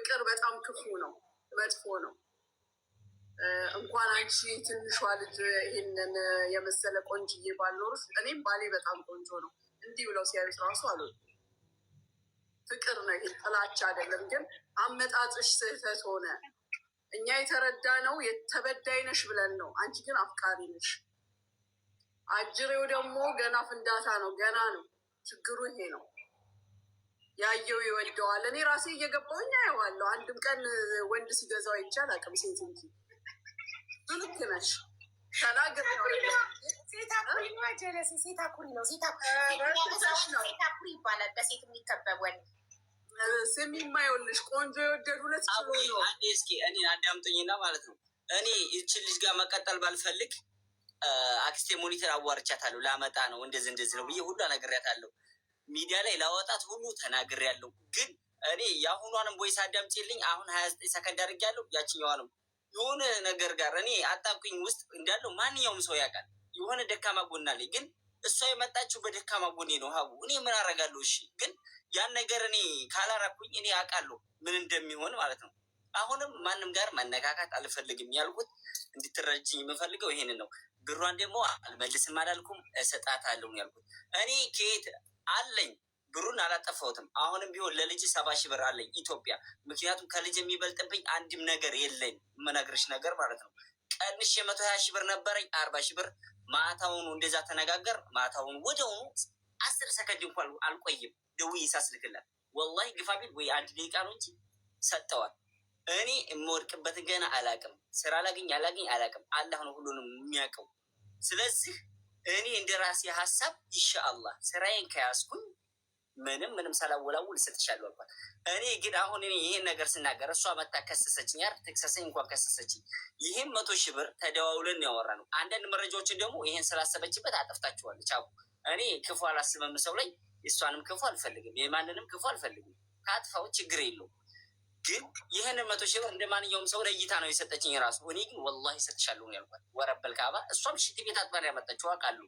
ፍቅር በጣም ክፉ ነው፣ መጥፎ ነው። እንኳን አንቺ ትንሿ ልጅ ይህንን የመሰለ ቆንጅዬ ባልኖርሽ፣ እኔም ባሌ በጣም ቆንጆ ነው እንዲህ ብለው ሲያዩት ራሱ አሉ ፍቅር ነው። ይሄ ጥላቻ አይደለም። ግን አመጣጥሽ ስህተት ሆነ። እኛ የተረዳ ነው የተበዳይ ነሽ ብለን ነው። አንቺ ግን አፍቃሪ ነሽ። አጅሬው ደግሞ ገና ፍንዳታ ነው፣ ገና ነው። ችግሩ ይሄ ነው። ያየው ይወደዋል። እኔ ራሴ እየገባሁኝ አየዋለሁ። አንድም ቀን ወንድ ሲገዛው አይቻል አቅም ሴት እንጂ ልክ ነሽ። ተናግር ነው ሴት አኩሪ ነው። ጀለሴ ሴት አኩሪ ነው። ሴት አኩሪ ይባላል በሴት የሚከበብ ወንድ። ስሚማ ይኸውልሽ ቆንጆ የወደዱ ሁለት ችሎ ነው። አንዴ እስኪ እኔ አዳምጡኝና ማለት ነው። እኔ ይችን ልጅ ጋር መቀጠል ባልፈልግ አክስቴ ሞኒተር አዋርቻታለሁ። ላመጣ ነው እንደዚህ ነው ብዬ ሁሉ አነግሬያታለሁ። ሚዲያ ላይ ላወጣት ሁሉ ተናግሬያለሁ። ግን እኔ የአሁኗንም ቦይስ አዳምጪልኝ። አሁን 29 ሰከንድ አድርጌያለሁ። ያችኛዋንም የሆነ ነገር ጋር እኔ አጣብቂኝ ውስጥ እንዳለው ማንኛውም ሰው ያውቃል። የሆነ ደካማ ጎን አለኝ። ግን እሷ የመጣችው በደካማ ጎኔ ነው። ሀቡ እኔ ምን አደርጋለሁ? እሺ ግን ያን ነገር እኔ ካላረኩኝ እኔ አውቃለሁ ምን እንደሚሆን ማለት ነው። አሁንም ማንም ጋር መነካካት አልፈልግም። ያልኩት እንድትረጅኝ የምፈልገው ይሄንን ነው። ብሯን ደግሞ አልመልስም አላልኩም፣ እሰጣታለሁ ያልኩት። እኔ ከየት አለኝ ብሩን አላጠፋሁትም። አሁንም ቢሆን ለልጅ 70 ሺህ ብር አለኝ ኢትዮጵያ። ምክንያቱም ከልጅ የሚበልጥብኝ አንድም ነገር የለኝ። የምነግርሽ ነገር ማለት ነው። ቀንሽ 120 ሺህ ብር ነበረኝ 40 ሺህ ብር ማታውኑ እንደዛ ተነጋገር። ማታውኑ ወደውኑ 10 ሰከንድ እንኳን አልቆይም ደውዬ ሳስልክላት ወላሂ ግፋቢል ወይ 1 ደቂቃ ነው እንጂ ሰጠዋል። እኔ የምወድቅበትን ገና አላቅም። ስራ አላገኝ አላቅም። አላህ ነው ሁሉንም የሚያውቀው። ስለዚህ እኔ እንደ ራሴ ሀሳብ ኢንሻአላህ ስራዬን ከያዝኩኝ ምንም ሳላወላውል እሰጥሻለሁ አልኳት። እኔ ግን አሁን እኔ ይሄን ነገር ስናገር እሷ መታ ከሰሰችኝ። ያር ተክሰሰኝ እንኳን ከሰሰችኝ። ይሄን 100 ሺህ ብር ተደዋውለን ያወራ ነው። አንዳንድ መረጃዎችን ደግሞ ይሄን ስላሰበችበት አጠፍታችኋለች። አቡ እኔ ክፉ አላስብም ሰው ላይ። እሷንም ክፉ አልፈልግም፣ የማንንም ክፉ አልፈልግም። ካጥፋው ችግር የለውም። ግን ይህን 100 ሺህ ብር እንደ ማንኛውም ሰው ለእይታ ነው የሰጠችኝ ራሱ። እኔ ግን ወላሂ እሰጥሻለሁ ነው ያልኳት። ወረበል ካባ እሷም ሽንት ቤት አጥባን ያመጣችው አውቃለሁ።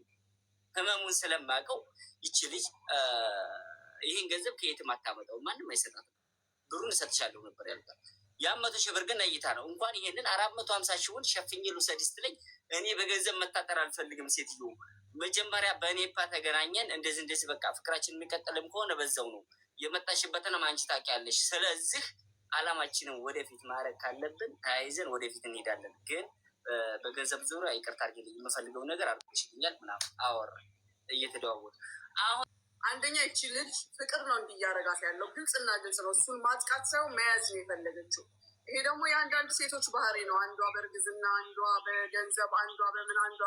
ህመሙን ስለማውቀው ይቺ ልጅ ይህን ገንዘብ ከየትም አታመጣው፣ ማንም አይሰጣትም። ብሩን እሰጥሻለሁ ነበር ያልኳት። ያ 100 ሺህ ብር ግን ለእይታ ነው። እንኳን ይሄንን 450 ሺውን ሸፍኜ ልውሰድ ስትለኝ እኔ በገንዘብ መታጠር አልፈልግም ሴትዮ። መጀመሪያ በኔፓ ተገናኘን። እንደዚህ በቃ ፍቅራችን የሚቀጥልም ከሆነ በዛው ነው የመጣሽበትንም አንቺ ታውቂያለሽ። ስለዚህ አላማችንን ወደፊት ማድረግ ካለብን ተያይዘን ወደፊት እንሄዳለን። ግን በገንዘብ ዙሪያ ይቅርታ አድርጊልኝ፣ የምፈልገው ነገር አድርገሽልኛል ምናምን አወራ እየተደዋወሉ። አሁን አንደኛ ይቺ ልጅ ፍቅር ነው እንዲያረጋት ያለው ግልጽና ግልጽ ነው። እሱን ማጥቃት ሳይሆን መያዝ ነው የፈለገችው። ይሄ ደግሞ የአንዳንድ ሴቶች ባህሪ ነው። አንዷ በእርግዝና፣ አንዷ በገንዘብ፣ አንዷ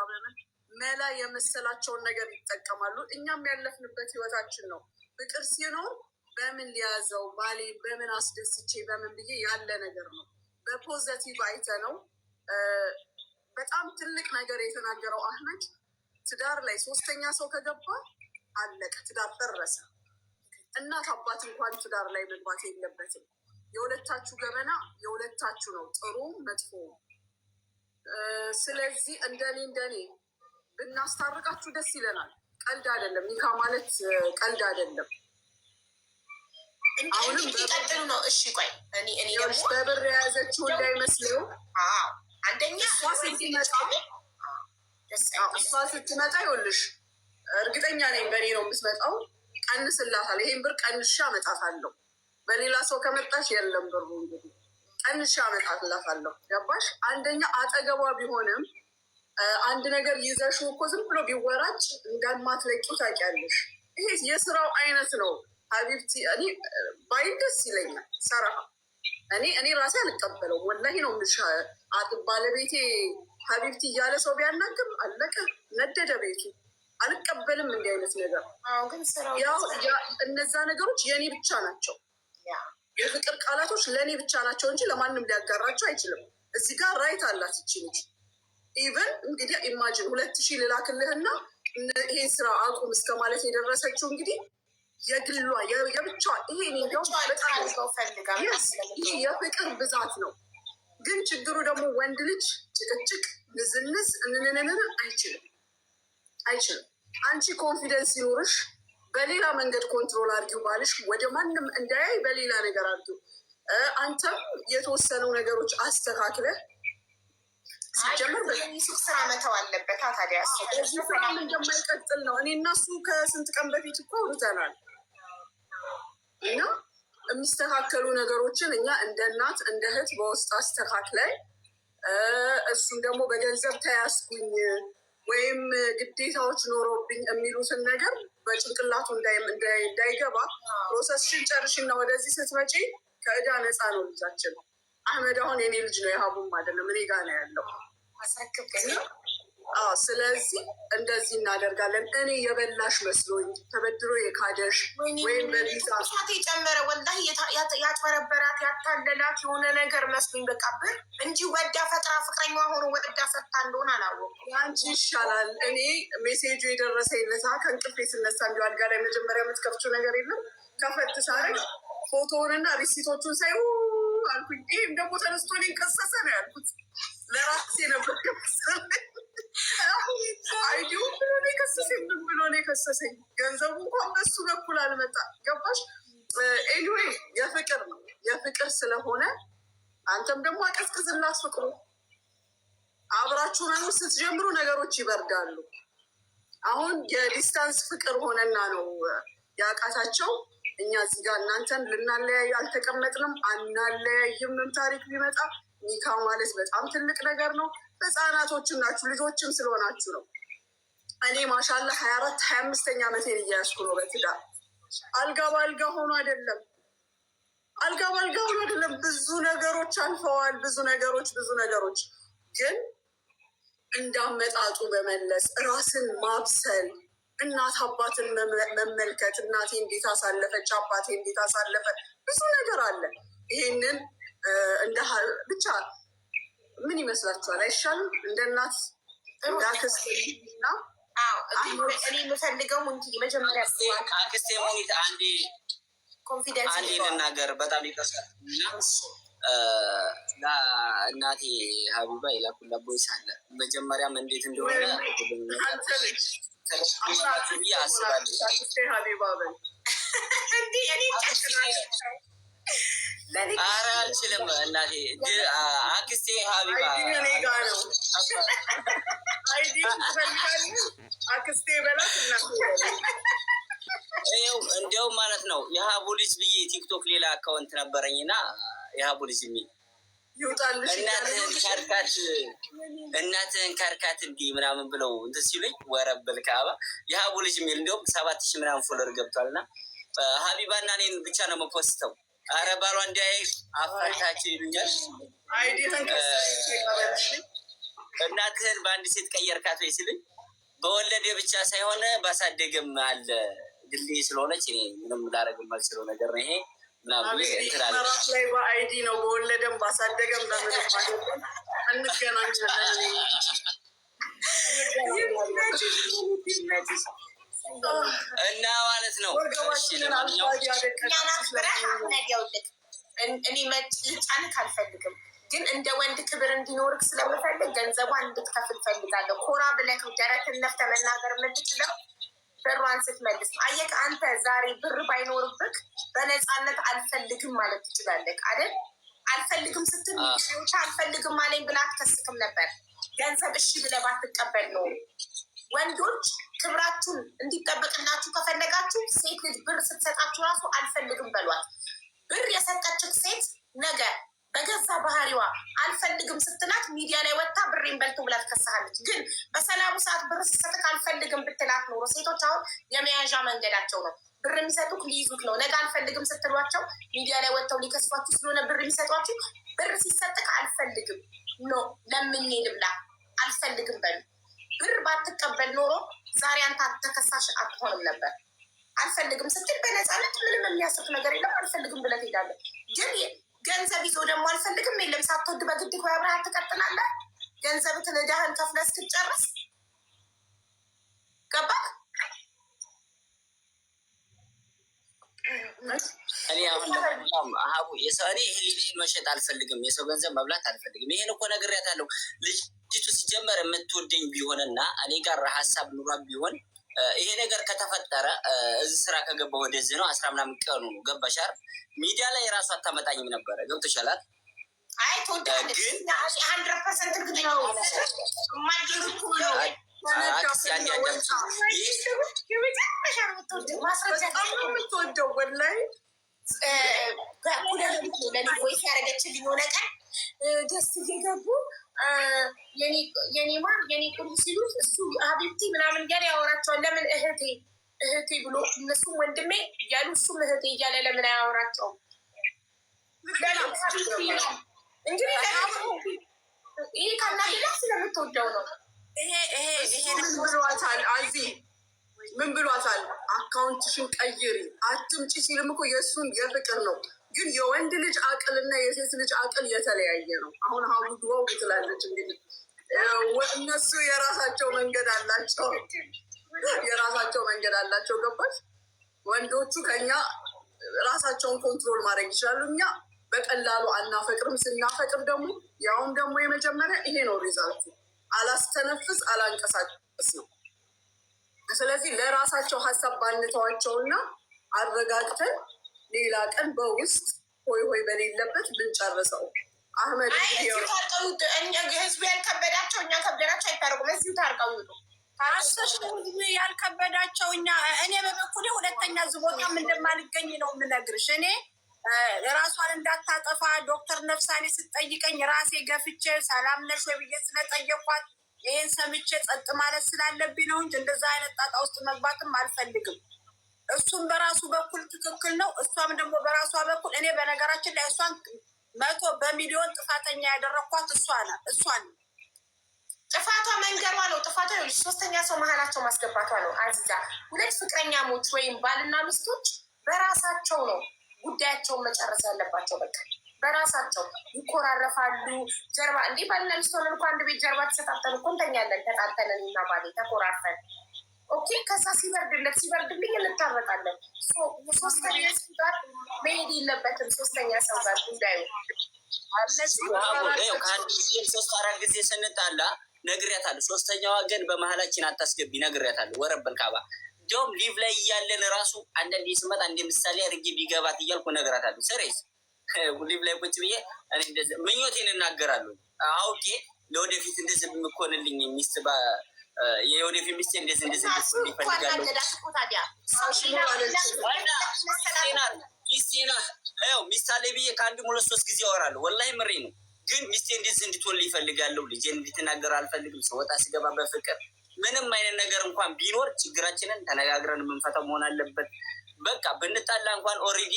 በምን መላ የመሰላቸውን ነገር ይጠቀማሉ። እኛም ያለፍንበት ህይወታችን ነው። ፍቅር ሲኖር በምን ሊያዘው ባሌ በምን አስደስቼ በምን ብዬ ያለ ነገር ነው። በፖዘቲቭ አይተ ነው። በጣም ትልቅ ነገር የተናገረው አህመድ ትዳር ላይ 3ኛ ሰው ከገባ አለቀ፣ ትዳር ፈረሰ። እናት አባት እንኳን ትዳር ላይ መግባት የለበትም። የሁለታችሁ ገበና የሁለታችሁ ነው፣ ጥሩ መጥፎ። ስለዚህ እንደኔ ብናስታርቃችሁ ደስ ይለናል። ቀልድ አይደለም። ኒካ ማለት ቀልድ አይደለም። አሁንም ይቀጥሉ ነው። እሺ ቆይ እኔ ደግሞ በብር የያዘችው እንዳይመስለው። አንደኛ እሷ ስትመጣ ይኸውልሽ እርግጠኛ ነኝ በእኔ ነው የምትመጣው። ቀንስላታል። ይሄን ብር ቀንሻ አመጣታለሁ። በሌላ ሰው ከመጣሽ የለም ብሩ እንግዲህ ቀንሻ አመጣላታለሁ። ገባሽ? አንደኛ አጠገቧ ቢሆንም አንድ ነገር ይዘሽው እኮ ዝም ብሎ ቢወራጭ እንደማትለቂው ታውቂያለሽ። ይሄ የስራው አይነት ነው። ሀቢብቲ እኔ ባይ ደስ ይለኛል። ሰራ እኔ ራሴ አልቀበለው። ወላሂ ነው ምሽ ባለቤቴ ሀቢብቲ እያለ ሰው ቢያናግር አለቀ፣ ነደደ ቤቱ። አልቀበልም እንዲህ አይነት ነገር። እነዛ ነገሮች የእኔ ብቻ ናቸው። የፍቅር ቃላቶች ለእኔ ብቻ ናቸው እንጂ ለማንም ሊያጋራቸው አይችልም። እዚህ ጋር ራይት አላት ይቺ ልጅ። ኢቨን እንግዲህ ኢማጂን 2000 ልላክልህና ይሄን ስራ አቁም እስከ ማለት የደረሰችው እንግዲህ የግሏ የብቻ ይሄ የፍቅር ብዛት ነው። ግን ችግሩ ደግሞ ወንድ ልጅ ጭቅጭቅ፣ ንዝንዝ እንንንን አይችልም። አንቺ ኮንፊደንስ ሲኖርሽ በሌላ መንገድ ኮንትሮል አድርጊው። ባልሽ ወደ ማንም እንዳያይ በሌላ ነገር አድርጊው። አንተም የተወሰኑ ነገሮች አስተካክለህ ሲጀምር ሱቅ ስራ መተው አለበት። ታዲያ ስራም እንደማይቀጥል ነው። እኔ እና እሱ ከስንት ቀን በፊት እኮ አውርተናል እና የሚስተካከሉ ነገሮችን እኛ እንደ እናት እንደ እህት በውስጥ አስተካክለን እሱም ደግሞ በገንዘብ ተያዝኩኝ ወይም ግዴታዎች ኖሮብኝ የሚሉትን ነገር በጭንቅላቱ እንዳይገባ ፕሮሰስሽን ጨርሽና ወደዚህ ስትመጪ ከዕዳ ነፃ ነው ልጃችን። አህመድ አሁን የኔ ልጅ ነው፣ የሀቡም አይደለም፣ እኔ ጋ ነው ያለው። ስለዚህ እንደዚህ እናደርጋለን። እኔ የበላሽ መስሎኝ ተበድሮ የካደሽ ወይም በቪዛ የጨመረ ወላሂ ያጭበረበራት ያታለላት የሆነ ነገር መስሎኝ በቃ ብር እንጂ ወዳ ፈጥራ ፍቅረኛ ሆኖ ወዳ ሰጥታ እንደሆነ አላወኩም። አንቺ ይሻላል። እኔ ሜሴጁ የደረሰኝ ለታ ከእንቅልፌ ስነሳ እንዲ አልጋ ላይ መጀመሪያ የምትከፍችው ነገር የለም ከፈት ሳረግ ፎቶውንና ሪሲቶቹን ሳይ አልኩኝ። ይህም ደግሞ ተነስቶ ከሰሰ ነው ያልኩት። ለራሴ ነበር አይዲውን ብሎ ነው የከሰሰኝ። ምን ብሎ ነው የከሰሰኝ? ገንዘቡ እንኳን በሱ በኩል አልመጣ። ገባሽ? ኤኒዌይ የፍቅር ነው፣ የፍቅር ስለሆነ አንተም ደግሞ አቀዝቅዝላት ፍቅሩ። አብራችሁ መኖር ስትጀምሩ ነገሮች ይበርዳሉ። አሁን የዲስታንስ ፍቅር ሆነና ነው ያቃታቸው። እኛ እዚህ ጋር እናንተን ልናለያይ አልተቀመጥንም፣ አናለያይምም። ታሪክ ቢመጣ ኒካ ማለት በጣም ትልቅ ነገር ነው። ህፃናቶችም ናችሁ፣ ልጆችም ስለሆናችሁ ነው። እኔ ማሻላ 24-25 ዓመቴን እያያዝኩ ነው በትዳር። አልጋ በአልጋ ሆኖ አይደለም፣ አልጋ በአልጋ ሆኖ አይደለም። ብዙ ነገሮች አልፈዋል። ብዙ ነገሮች ግን እንዳመጣጡ በመለስ ራስን ማብሰል፣ እናት አባትን መመልከት። እናቴ እንዴት አሳለፈች፣ አባቴ እንዴት አሳለፈ፣ ብዙ ነገር አለ። ይሄንን እንደ ብቻ ምን ይመስላችኋል? አይሻልም? እንደ እናት እንዳክስና እኔ የምፈልገው መጀመሪያ አክስቴ ሙኒት ኮንፊደንስ ልናገር። በጣም ይቀሳል እናቴ ሀቢባ የላኩላ ቦይስ አለ። መጀመሪያም እንዴት እንደሆነ ብዬ አስባለሁ። ኧረ አልችልም እናቴ አክስቴ ሀቢባ እንዲያውም ማለት ነው የሀቡ ልጅ ብዬ ቲክቶክ ሌላ አካውንት ነበረኝና የሀቡ ልጅ የሚል እናትህን ካርካት እንዲህ ምናምን ብለው እንትን ሲሉኝ ወረብል ካባ የሀቡ ልጅ የሚል እንዲሁም 7,000 ምናምን ፎሎወር ገብቷል። እና ሀቢባ እና እኔን ብቻ ነው መፖስተው። አረ ባሏ እንዲያይ አፋታቸው ይሉኛል። እናትህን በአንድ ሴት ቀየርካት ወይ ሲሉኝ በወለደ ብቻ ሳይሆን ባሳደገም አለ ድልድይ ስለሆነች እኔ ምንም ላደርግ የማልችለው ነገር ነው ይሄ መራት ላይ በአይዲ ነው። በወለደም ባሳደገም ለምንም እንገናኛለን እና ማለት ነው። እኔ ልጫንክ አልፈልግም፣ ግን እንደ ወንድ ክብር እንዲኖርክ ስለምፈልግ ገንዘቧን እንድትከፍል ፈልጋለሁ። ኮራ ብለህ ደረትን ነፍተህ መናገር የምትችለው ብሯን ስትመልስ። አየህ አንተ ዛሬ ብር ባይኖርብክ በነፃነት አልፈልግም ማለት ትችላለህ አይደል? አልፈልግም ስትል ሚዎች አልፈልግም አለኝ ብላ አትከስክም ነበር። ገንዘብ እሺ ብለህ ባትቀበል ነው። ወንዶች ክብራችሁን እንዲጠበቅላችሁ ከፈለጋችሁ ሴት ልጅ ብር ስትሰጣችሁ ራሱ አልፈልግም በሏት። ብር የሰጠችው ሴት ነገ በገዛ ባህሪዋ አልፈልግም ስትላት ሚዲያ ላይ ወጥታ ብሬን በልቶ ብላ ትከሳሃለች። ግን በሰላሙ ሰዓት ብር ስትሰጥክ አልፈልግም ብትላት ኖሮ ሴቶች አሁን የመያዣ መንገዳቸው ነው። ብር የሚሰጡክ ሊይዙክ ነው። ነገ አልፈልግም ስትሏቸው ሚዲያ ላይ ወጥተው ሊከስቷችሁ ስለሆነ ብር የሚሰጧችሁ። ብር ሲሰጥክ አልፈልግም ኖ ለምኜ ልብላ አልፈልግም በሉ። ብር ባትቀበል ኖሮ ዛሬ አንተ ተከሳሽ አትሆንም ነበር። አልፈልግም ስትል በነፃነት ምንም የሚያስርፍ ነገር የለም። አልፈልግም ብለህ ትሄዳለህ። ግን ገንዘብ ይዞ ደግሞ አልፈልግም የለም። ሳትወድ በግድ እኮ አብረህ ትቀጥላለህ። ገንዘብ ትንዳህን ከፍለህ እስክትጨርስ ገባህ? እኔ አሁን ሀቡ እኔ ህሊናዬን መሸጥ አልፈልግም። የሰው ገንዘብ መብላት አልፈልግም። ይሄን እኮ ነግሬያታለሁ። ልጅቱ ሲጀመር የምትወደኝ ቢሆንና እኔ ጋር ሀሳብ ኑሯን ቢሆን ይሄ ነገር ከተፈጠረ እዚህ ስራ ከገባሁ ወደዚህ ነው 10 ምናምን ቀኑ ነው ገባሽ አይደል? ሚዲያ ላይ ራሱ አታመጣኝም ነበረ ገብቶሻል። አይ ተወዳለች ግን 100% ግን ነው ማጅሩት ነው የምትወደው ወላሂ ወይስ ያደረገችልኝ የሆነ ቀን ደስ እየገቡ የኔ ማር የኔ ቁም ሲሉ እሱ ሀቢብቲ ምናምን እያለ ያወራቸዋል። ለምን እህቴ እህቴ ብሎ እነሱም ወንድሜ እያሉ እሱም እህቴ እያለ ለምን አያወራቸውም? እንግዲህ ይሄ ካናገዳ ስለምትወደው ነው። ምን ብሏታል? አዚ ምን ብሏታል? አካውንትሽን ቀይሪ አትምጪ ሲልም እኮ የእሱን የፍቅር ነው። ግን የወንድ ልጅ አቅልና የሴት ልጅ አቅል የተለያየ ነው። አሁን ሀቡ ድዋው ትላለች እንግዲህ እነሱ የራሳቸው መንገድ አላቸው፣ የራሳቸው መንገድ አላቸው። ገባሽ? ወንዶቹ ከኛ ራሳቸውን ኮንትሮል ማድረግ ይችላሉ። እኛ በቀላሉ አናፈቅርም። ስናፈቅር ደግሞ ያውም ደግሞ የመጀመሪያ ይሄ ነው ሪዛልቱ፣ አላስተነፍስ አላንቀሳቀስ ነው። ስለዚህ ለራሳቸው ሀሳብ ባንተዋቸውና አረጋግተን ሌላ ቀን በውስጥ ሆይ ሆይ በሌለበት ብንጨርሰው። አህመድ ህዝቡ ያልከበዳቸው እኛ ከበዳቸው አይታረቁም። እዚሁ ታርቀው ይውጡ። ያልከበዳቸው እኔ በበኩሌ ሁለተኛ ዝቦታም እንደማልገኝ ነው የምነግርሽ። እኔ ራሷን እንዳታጠፋ ዶክተር ነፍሳኔ ስትጠይቀኝ ራሴ ገፍቼ ሰላም ነሽ ወይ ብዬ ስለጠየኳት ይህን ሰምቼ ጸጥ ማለት ስላለብኝ ነው እንጂ እንደዛ አይነት ጣጣ ውስጥ መግባትም አልፈልግም። እሱም በራሱ በኩል ትክክል ነው፣ እሷም ደግሞ በራሷ በኩል። እኔ በነገራችን ላይ እሷን 100 በሚሊዮን ጥፋተኛ ያደረኳት እሷን ጥፋቷ መንገሯ ነው። ጥፋቷ ሶስተኛ ሰው መሀላቸው ማስገባቷ ነው። አዚዛ ሁለት ፍቅረኛሞች ወይም ባልና ሚስቶች በራሳቸው ነው ጉዳያቸውን መጨረስ ያለባቸው። በቃ በራሳቸው ይኮራረፋሉ። ጀርባ እንዴ ባልና ሚስት ሆነን እኮ አንድ ቤት ጀርባ ተሰጣጠን እኮ እንተኛለን። ተጣልተንን እና ባሌ ተኮራርፈን ኦኬ። ከዛ ሲበርድልኝ እንታረቃለን። ሶስተኛ ሰው ጋር መሄድ የለበትም። ሶስተኛ ሰው ጋር ጉዳዩ ከአንድ ጊዜ 3-4 ጊዜ ስንጣላ ነግሬያታለሁ። ሶስተኛዋ ግን በመሀላችን አታስገቢ ነግሬያታለሁ። ወረበል ካባ እንዲሁም ሊቭ ላይ እያለን ራሱ አንዳንዴ ስመጣ እንደ ምሳሌ አድርጌ ቢገባት እያልኩ ነግራታለሁ። ሰሬስ ሊቭ ላይ ቁጭ ብዬ እኔ እንደዚህ ምኞቴን እናገራለሁ። አውቄ ለወደፊት እንደዚህ የምኮንልኝ ሚስት የወደፊት ሚስቴ እንደዚህ ይፈልጋሉ። ሚስት አለኝ ብዬ ከአንድ 2-3 ጊዜ አወራለሁ። ወላሂ ምሬ ነው። ግን ሚስቴ እንደዚህ እንድትወል ይፈልጋለሁ። ልጄን እንድትናገር አልፈልግም። ስወጣ ሲገባ በፍቅር ምንም አይነት ነገር እንኳን ቢኖር ችግራችንን ተነጋግረን የምንፈታው መሆን አለበት። በቃ ብንጣላ እንኳን ኦልሬዲ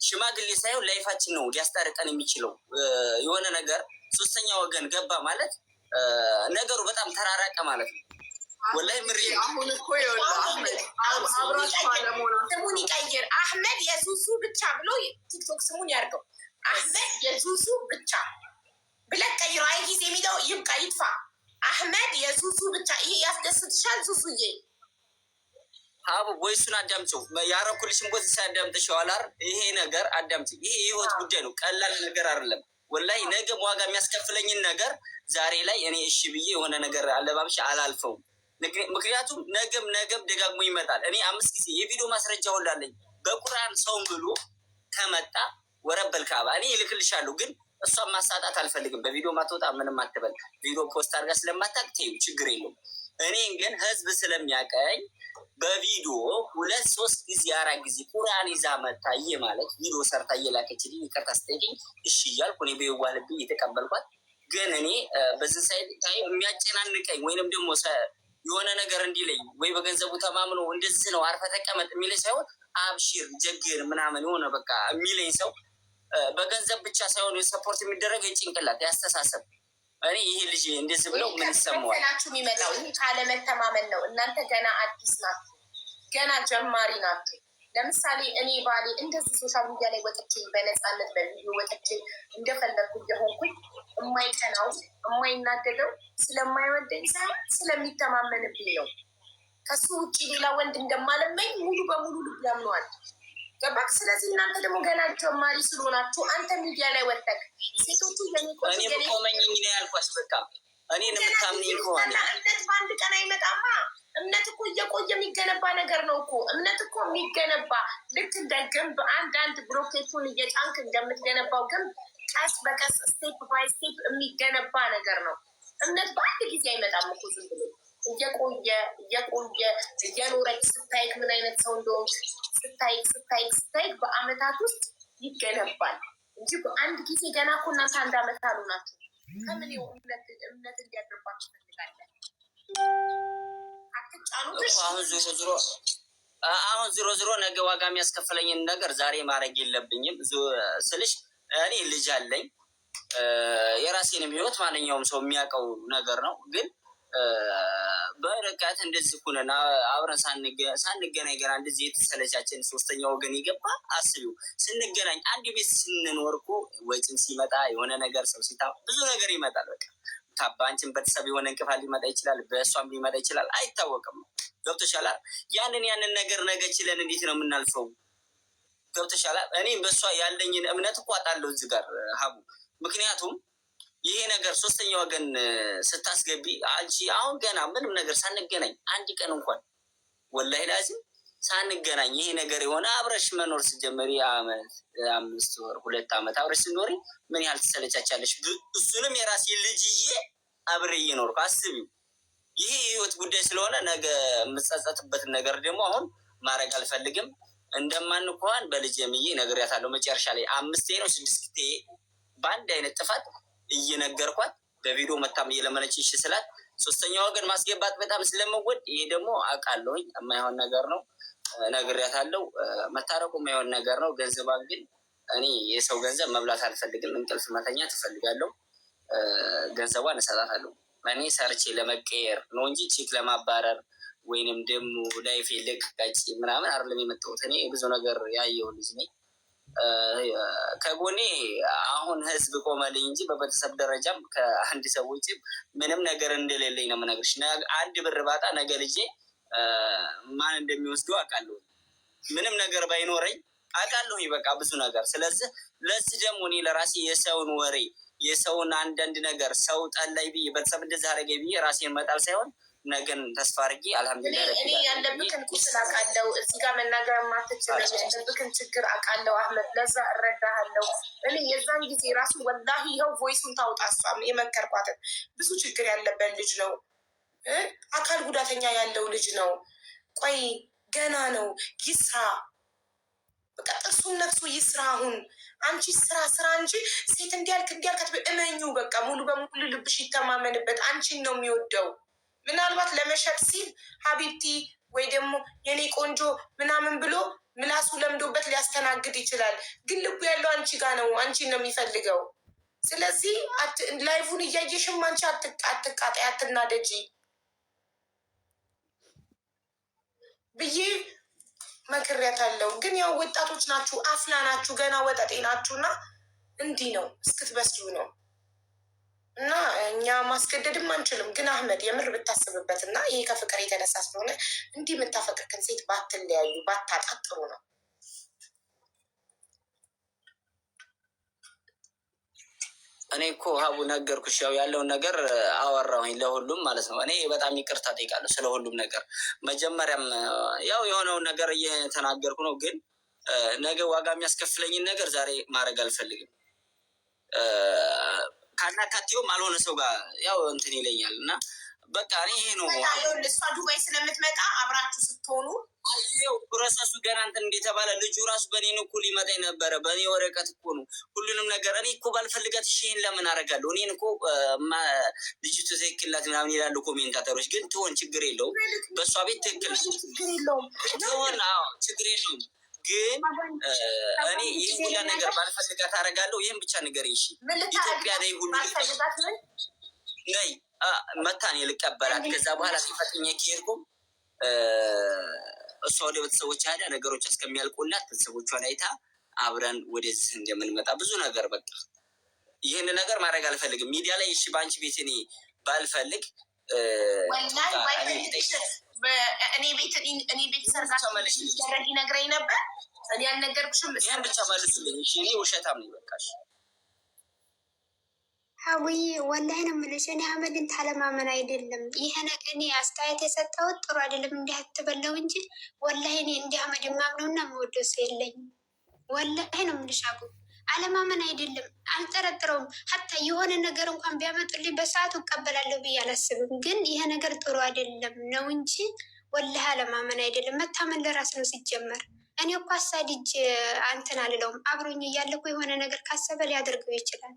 ሽማግሌ ሳይሆን ላይፋችን ነው ሊያስታርቀን የሚችለው። የሆነ ነገር ሶስተኛ ወገን ገባ ማለት ነገሩ በጣም ተራራቀ ማለት ነው። ወላሂ ምሪ አሁን እኮ ስሙን ይቀይር። አህመድ የዙዙ ብቻ ብሎ ቲክቶክ ስሙን ያርገው። አህመድ የዙዙ ብቻ ብለህ ቀይሮ። አይ ጊዜ የሚለው ይብቃ ይጥፋ። አህመድ የዙዙ ብቻ። ይሄ ያስደስትሻል ዙዙዬ? አቡ ወይሱን አዳምጪው። ያረኩልሽን ቦታ ሲያዳምጥሽው አላር ይሄ ነገር አዳምጪ። ይሄ የህይወት ጉዳይ ነው፣ ቀላል ነገር አይደለም። ወላሂ ነገም ዋጋ የሚያስከፍለኝን ነገር ዛሬ ላይ እኔ እሺ ብዬ የሆነ ነገር አለባብሽ አላልፈውም። ምክንያቱም ነገም ደጋግሞ ይመጣል። እኔ 5 ጊዜ የቪዲዮ ማስረጃ ሁላለኝ በቁርአን ሰውን ብሎ ከመጣ ወረበል ካባ እኔ ይልክልሻለሁ። ግን እሷን ማሳጣት አልፈልግም። በቪዲዮ ማትወጣ ምንም አትበል። ቪዲዮ ፖስት አድርጋ ስለማታውቅ ተይው፣ ችግር የለውም። እኔ ግን ህዝብ ስለሚያቀኝ በቪዲዮ 2-3 ጊዜ 4 ጊዜ ቁርአን ይዛ መታ ማለት ቪዲዮ ሰርታ እየላከችልኝ ይቅርታ ስጠይቅኝ እሺ እያልኩ እኔ በየዋልብኝ የተቀበልኳት። ግን እኔ በዚህ ሳይድ ታይም የሚያጨናንቀኝ ወይንም ደግሞ የሆነ ነገር እንዲለኝ ወይ በገንዘቡ ተማምኖ እንደዚህ ነው አርፈ ተቀመጥ የሚለኝ ሳይሆን አብሽር ጀግር ምናምን የሆነ በቃ የሚለኝ ሰው በገንዘብ ብቻ ሳይሆን ሰፖርት የሚደረግ የጭንቅላት ያስተሳሰብ። እኔ ይሄ ልጅ እንደዚህ ብለው ምን ይሰማዋል? ናችሁ የሚመጣው ይህ ካለመተማመን ነው። እናንተ ገና አዲስ ናችሁ፣ ገና ጀማሪ ናችሁ። ለምሳሌ እኔ ባሌ እንደዚህ ሶሻል ሚዲያ ላይ ወጥቼ በነፃነት በቪዲዮ ወጥቼ እንደፈለግኩ እየሆንኩኝ የማይቀናው የማይናደደው ስለማይወደኝ ሳይሆን ስለሚተማመንብኝ ነው። ከሱ ውጭ ሌላ ወንድ እንደማለመኝ ሙሉ በሙሉ ልብ ያምነዋል። ገባክ? ስለዚህ እናንተ ደግሞ ገና ጀማሪ ስለሆናችሁ አንተ ሚዲያ ላይ ወጥተህ ሴቶቹ እኔ ቆመኝ ነው ያልኳት። በቃ እኔ የምታምኝ ከሆነ እምነት በአንድ ቀን አይመጣማ። እምነት እኮ እየቆየ የሚገነባ ነገር ነው እኮ። እምነት እኮ የሚገነባ ልክ እንደ ግንብ አንድ ብሎኬቱን እየጫንክ እንደምትገነባው ግንብ ቀስ በቀስ ስቴፕ ባይ ስቴፕ የሚገነባ ነገር ነው። እምነት በአንድ ጊዜ አይመጣም እኮ ዝም ብሎ እየቆየ እየኖረች ስታይክ ምን አይነት ሰው እንደሆነ ስታይክ በአመታት ውስጥ ይገነባል እንጂ በአንድ ጊዜ ገና እኮ እናንተ 1 አመት አሉ ናቸው። ከምን እምነት እንዲያድርባችሁ ትፈልጋለን? አሁን ዞሮ ነገ ዋጋ የሚያስከፍለኝን ነገር ዛሬ ማድረግ የለብኝም ስልሽ እኔ ልጅ አለኝ። የራሴንም ህይወት ማንኛውም ሰው የሚያውቀው ነገር ነው። ግን በርቀት እንደዚህ ሁነን አብረን ሳንገናኝ ገና እንደዚህ የተሰለቻችን ሶስተኛ ወገን ይገባ። አስቢው ስንገናኝ አንድ ቤት ስንኖር እኮ ወጪም ሲመጣ የሆነ ነገር ሰው ሲታ ብዙ ነገር ይመጣል። በቃ ከአባንችን ቤተሰብ የሆነ እንቅፋት ሊመጣ ይችላል፣ በእሷም ሊመጣ ይችላል፣ አይታወቅም። ገብቶሻል? ያንን ነገር ነገ ችለን እንዴት ነው የምናልፈው? ገብቶሻል? እኔ በእሷ ያለኝን እምነት እኮ አጣለሁ እዚህ ጋር ሀቡ። ምክንያቱም ይሄ ነገር ሶስተኛ ወገን ስታስገቢ አንቺ አሁን ገና ምንም ነገር ሳንገናኝ አንድ ቀን እንኳን ወላሂ ላዚም ሳንገናኝ ይሄ ነገር የሆነ አብረሽ መኖር ስትጀምሪ 5 ወር 2 አመት አብረሽ ስትኖሪ ምን ያህል ትሰለቻቻለሽ? እሱንም የራሴ ልጅዬ አብሬ እየኖርኩ አስቢው። ይሄ የህይወት ጉዳይ ስለሆነ ነገ የምጸጸትበትን ነገር ደግሞ አሁን ማድረግ አልፈልግም። እንደማንኳን በልጅ የምዬ ነግሬያታለሁ። መጨረሻ ላይ 5 ነው 6 በአንድ አይነት ጥፋት እየነገርኳት በቪዲዮ መታም እየለመነች ይሽ ስላት ሶስተኛ ወገን ማስገባት በጣም ስለምወድ ይሄ ደግሞ አውቃለሁኝ የማይሆን ነገር ነው። ነግሬያታለሁ። መታረቁ የማይሆን ነገር ነው። ገንዘቧን ግን እኔ የሰው ገንዘብ መብላት አልፈልግም። እንቅልፍ መተኛት እፈልጋለሁ። ገንዘቧን እሰጣታለሁ። እኔ ሰርቼ ለመቀየር ነው እንጂ ቼክ ለማባረር ወይንም ደግሞ ላይፍ ልቅቃጭ ምናምን አይደለም የመጣሁት። እኔ ብዙ ነገር ያየው ልጅ ነኝ። ከጎኔ አሁን ህዝብ ቆመልኝ እንጂ በቤተሰብ ደረጃም ከአንድ ሰው ውጭ ምንም ነገር እንደሌለኝ ነው የምነግርሽ። አንድ ብር ባጣ ነገ ልጄ ማን እንደሚወስደው አውቃለሁ። ምንም ነገር ባይኖረኝ አውቃለሁኝ በቃ ብዙ ነገር። ስለዚህ ለዚህ ደግሞ እኔ ለራሴ የሰውን ወሬ የሰውን አንዳንድ ነገር ሰው ጠላይ ብዬ ቤተሰብ እንደዚህ አደረገ ብዬ ራሴን መጣል ሳይሆን ነገን ተስፋ አድርጌ አልሐምዱሊላህ። እኔ ያለብክን ቁስል አውቃለሁ። እዚህ ጋር መናገር የማትችል ያለብክን ችግር አውቃለሁ አህመድ። ለዛ እረዳሃለሁ። እኔ የዛን ጊዜ ራሱ ወላሂ ይኸው ቮይሱን ታውጣ። እሷም የመከርኳትን ብዙ ችግር ያለበት ልጅ ነው። አካል ጉዳተኛ ያለው ልጅ ነው። ቆይ ገና ነው ይስራ። በቃ ጥርሱን ነክሶ ይስራ። አሁን አንቺ ስራ እንጂ ሴት እንዲያልክ እመኙ። በቃ ሙሉ በሙሉ ልብሽ ይተማመንበት። አንቺን ነው የሚወደው። ምናልባት ለመሸጥ ሲል ሀቢብቲ ወይ ደግሞ የኔ ቆንጆ ምናምን ብሎ ምላሱ ለምዶበት ሊያስተናግድ ይችላል። ግን ልቡ ያለው አንቺ ጋር ነው። አንቺን ነው የሚፈልገው። ስለዚህ ላይፉን እያየሽም አንቺ አትቃጣይ፣ አትናደጂ ብዬ መክሬያታለሁ። ግን ያው ወጣቶች ናችሁ፣ አፍላ ናችሁ፣ ገና ወጠጤ ናችሁ እና እንዲህ ነው እስክትበስሉ ነው። እና እኛ ማስገደድም አንችልም። ግን አህመድ የምር ብታስብበት እና ይሄ ከፍቅር የተነሳ ስለሆነ እንዲህ የምታፈቅርክን ሴት ባትለያዩ ባታጣጥሩ ነው። እኔ እኮ ሀቡ ነገርኩሽ፣ ያው ያለውን ነገር አወራሁኝ ለሁሉም ማለት ነው። እኔ በጣም ይቅርታ ጠይቃለሁ ስለ ሁሉም ነገር። መጀመሪያም ያው የሆነውን ነገር እየተናገርኩ ነው። ግን ነገ ዋጋ የሚያስከፍለኝን ነገር ዛሬ ማድረግ አልፈልግም። ካናካቴውም አልሆነ ሰው ጋር ያው እንትን ይለኛል እና በቃ እኔ ይሄ ነው። እሷ ዱባይ ስለምትመጣ አብራችሁ ስትሆኑ ይኸው ፕሮሰሱ ገና እንትን እንደተባለ ልጁ ራሱ በእኔን እኩል ሊመጣ ነበረ። በእኔ ወረቀት እኮ ነው ሁሉንም ነገር። እኔ እኮ ባልፈልጋት እሺ ይሄን ለምን አደርጋለሁ? እኔን እኮ ልጅቱ ትክክል ናት ምናምን ይላሉ ኮሜንታተሮች። ግን ትሆን ችግር የለውም። በእሷ ቤት ትክክል ትሆን፣ ችግር የለውም። ግን እኔ ይህን ሁላ ነገር ባልፈልጋት አደርጋለሁ። ይህን ብቻ ነገር እሺ ኢትዮጵያ ላይ ሁሉ ነይ መታን ልቀበላት። ከዛ በኋላ ሲፈጥኝ ከሄድኩም እሷ ወደ ቤተሰቦች ሄዳ ነገሮች እስከሚያልቁላት ቤተሰቦቿን አይታ አብረን ወደዚህ እንደምንመጣ ብዙ ነገር በቃ ይህን ነገር ማድረግ አልፈልግም። ሚዲያ ላይ እሺ በአንቺ ቤት እኔ ባልፈልግ እኔ ቤት ሰርጋደረግ ይነግረኝ ነበር። እኔ ያልነገርኩሽም ይህን ብቻ መልሱልኝ። እሺ እኔ ውሸታም ነኝ በቃሽ። ሀቡዬ ወላሂ ነው የምልሽ። እኔ አህመድን ታለማመን አይደለም ይሄ ነገር እኔ አስተያየት የሰጠሁት ጥሩ አይደለም እንዲህ አትበለው እንጂ ወላሂ እኔ እንዲህ አህመድ የማምነውና የምወደው ሰው የለኝም። ወላሂ ነው የምልሽ አቡ አለማመን አይደለም፣ አልጠረጥረውም። ሀታ የሆነ ነገር እንኳን ቢያመጡልኝ በሰዓቱ እቀበላለሁ ብዬ አላስብም። ግን ይሄ ነገር ጥሩ አይደለም ነው እንጂ ወላሂ አለማመን አይደለም። መታመን ለራስ ነው ሲጀመር። እኔ እኮ አሳድጅ አንተን አልለውም። አብሮኝ እያለ እኮ የሆነ ነገር ካሰበ ሊያደርገው ይችላል።